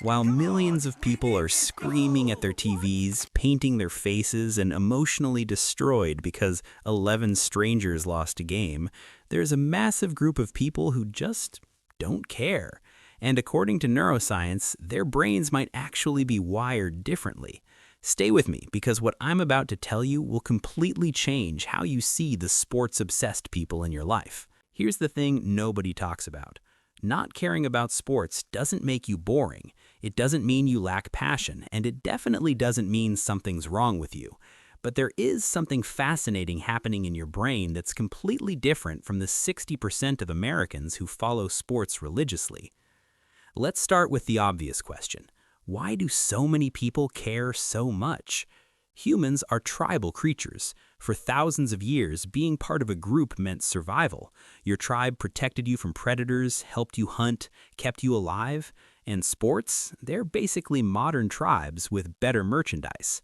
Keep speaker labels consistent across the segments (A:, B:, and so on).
A: While millions of people are screaming at their TVs, painting their faces, and emotionally destroyed because 11 strangers lost a game, there's a massive group of people who just don't care. And according to neuroscience, their brains might actually be wired differently. Stay with me, because what I'm about to tell you will completely change how you see the sports-obsessed people in your life. Here's the thing nobody talks about. Not caring about sports doesn't make you boring. It doesn't mean you lack passion, and it definitely doesn't mean something's wrong with you. But there is something fascinating happening in your brain that's completely different from the 60% of Americans who follow sports religiously. Let's start with the obvious question. Why do so many people care so much? Humans are tribal creatures. For thousands of years, being part of a group meant survival. Your tribe protected you from predators, helped you hunt, kept you alive. And sports, they're basically modern tribes with better merchandise.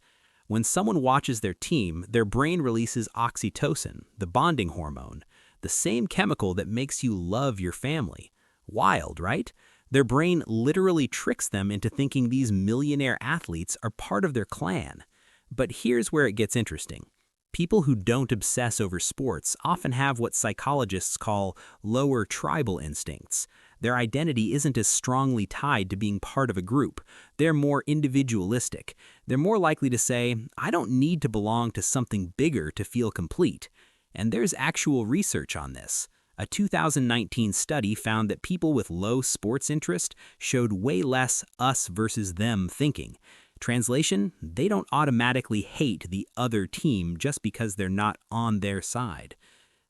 A: When someone watches their team, their brain releases oxytocin, the bonding hormone, the same chemical that makes you love your family. Wild, right? Their brain literally tricks them into thinking these millionaire athletes are part of their clan. But here's where it gets interesting. People who don't obsess over sports often have what psychologists call lower tribal instincts. Their identity isn't as strongly tied to being part of a group. They're more individualistic. They're more likely to say, I don't need to belong to something bigger to feel complete. And there's actual research on this. A 2019 study found that people with low sports interest showed way less us versus them thinking. Translation, they don't automatically hate the other team just because they're not on their side.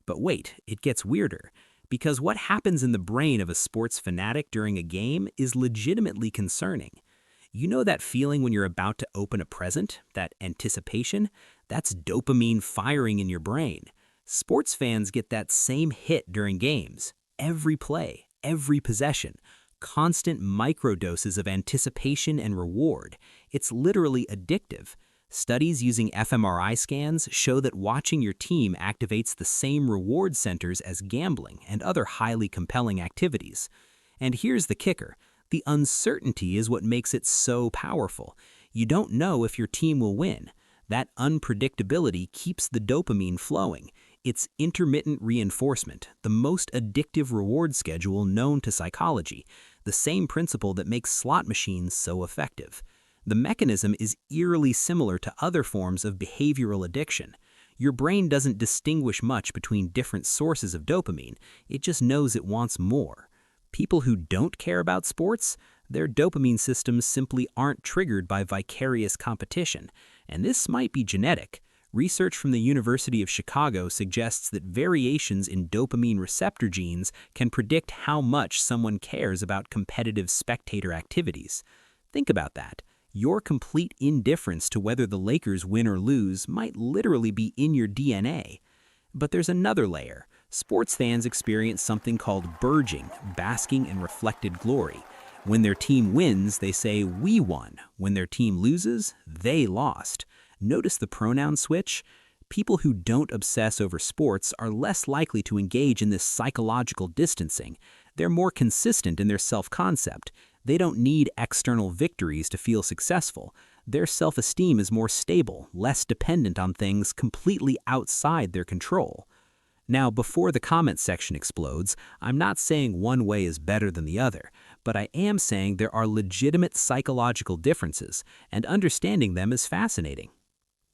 A: But wait, it gets weirder. Because what happens in the brain of a sports fanatic during a game is legitimately concerning. You know that feeling when you're about to open a present? That anticipation? That's dopamine firing in your brain. Sports fans get that same hit during games. Every play, every possession. Constant microdoses of anticipation and reward. It's literally addictive. Studies using fMRI scans show that watching your team activates the same reward centers as gambling and other highly compelling activities. And here's the kicker. The uncertainty is what makes it so powerful. You don't know if your team will win. That unpredictability keeps the dopamine flowing. It's intermittent reinforcement, the most addictive reward schedule known to psychology, the same principle that makes slot machines so effective. The mechanism is eerily similar to other forms of behavioral addiction. Your brain doesn't distinguish much between different sources of dopamine, it just knows it wants more. People who don't care about sports, their dopamine systems simply aren't triggered by vicarious competition, and this might be genetic. Research from the University of Chicago suggests that variations in dopamine receptor genes can predict how much someone cares about competitive spectator activities. Think about that. Your complete indifference to whether the Lakers win or lose might literally be in your DNA. But there's another layer. Sports fans experience something called burging, basking in reflected glory. When their team wins, they say, "We won." When their team loses, they lost. Notice the pronoun switch? People who don't obsess over sports are less likely to engage in this psychological distancing. They're more consistent in their self-concept. They don't need external victories to feel successful. Their self-esteem is more stable, less dependent on things completely outside their control. Now, before the comment section explodes, I'm not saying one way is better than the other, but I am saying there are legitimate psychological differences, and understanding them is fascinating.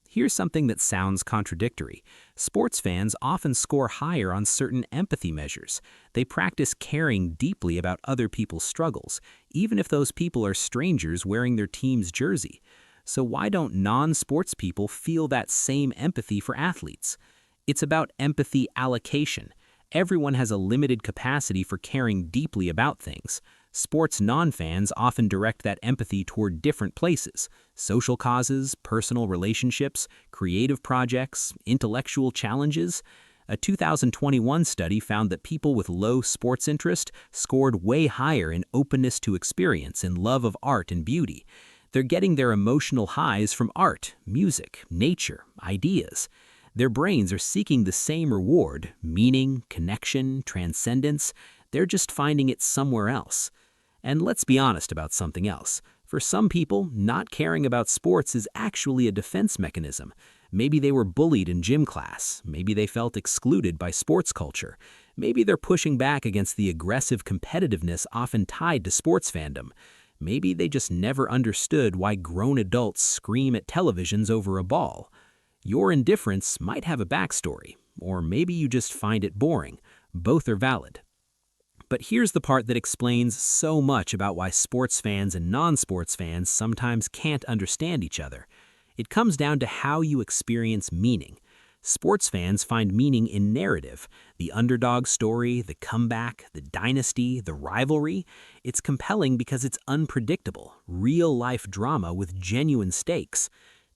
A: Here's something that sounds contradictory. Sports fans often score higher on certain empathy measures. They practice caring deeply about other people's struggles, even if those people are strangers wearing their team's jersey. So why don't non-sports people feel that same empathy for athletes? It's about empathy allocation. Everyone has a limited capacity for caring deeply about things. Sports non-fans often direct that empathy toward different places: social causes, personal relationships, creative projects, intellectual challenges. A 2021 study found that people with low sports interest scored way higher in openness to experience and love of art and beauty. They're getting their emotional highs from art, music, nature, ideas. Their brains are seeking the same reward: meaning, connection, transcendence. They're just finding it somewhere else. And let's be honest about something else. For some people, not caring about sports is actually a defense mechanism. Maybe they were bullied in gym class. Maybe they felt excluded by sports culture. Maybe they're pushing back against the aggressive competitiveness often tied to sports fandom. Maybe they just never understood why grown adults scream at televisions over a ball. Your indifference might have a backstory, or maybe you just find it boring. Both are valid. But here's the part that explains so much about why sports fans and non-sports fans sometimes can't understand each other. It comes down to how you experience meaning. Sports fans find meaning in narrative, the underdog story, the comeback, the dynasty, the rivalry. It's compelling because it's unpredictable, real-life drama with genuine stakes.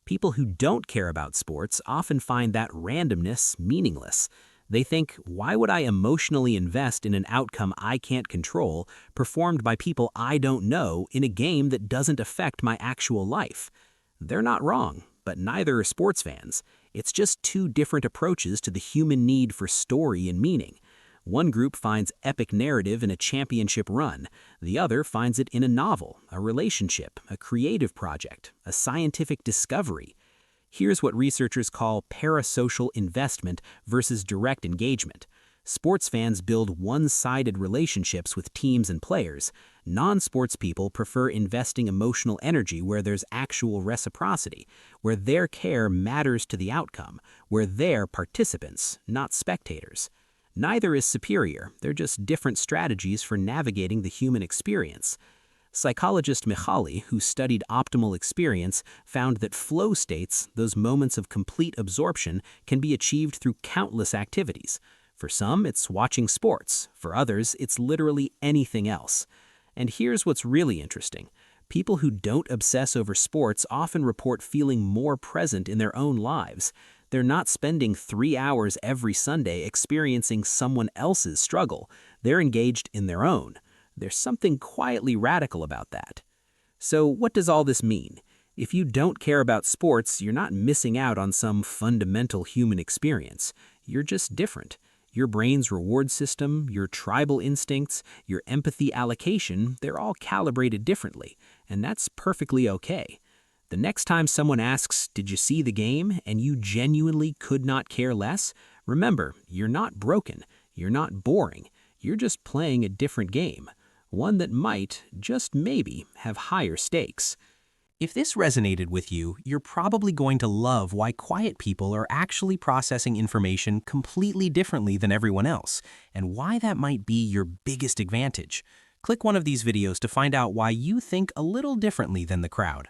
A: People who don't care about sports often find that randomness meaningless. They think, why would I emotionally invest in an outcome I can't control, performed by people I don't know in a game that doesn't affect my actual life? They're not wrong, but neither are sports fans. It's just two different approaches to the human need for story and meaning. One group finds epic narrative in a championship run. The other finds it in a novel, a relationship, a creative project, a scientific discovery. Here's what researchers call parasocial investment versus direct engagement. Sports fans build one-sided relationships with teams and players. Non-sports people prefer investing emotional energy where there's actual reciprocity, where their care matters to the outcome, where they're participants, not spectators. Neither is superior, they're just different strategies for navigating the human experience. Psychologist Mihaly, who studied optimal experience, found that flow states, those moments of complete absorption, can be achieved through countless activities. For some, it's watching sports. For others, it's literally anything else. And here's what's really interesting. People who don't obsess over sports often report feeling more present in their own lives. They're not spending 3 hours every Sunday experiencing someone else's struggle. They're engaged in their own. There's something quietly radical about that. So what does all this mean? If you don't care about sports, you're not missing out on some fundamental human experience. You're just different. Your brain's reward system, your tribal instincts, your empathy allocation, they're all calibrated differently, and that's perfectly okay. The next time someone asks, "Did you see the game?" and you genuinely could not care less, remember, you're not broken, you're not boring, you're just playing a different game. One that might, just maybe, have higher stakes.
B: If this resonated with you, you're probably going to love why quiet people are actually processing information completely differently than everyone else, and why that might be your biggest advantage. Click one of these videos to find out why you think a little differently than the crowd.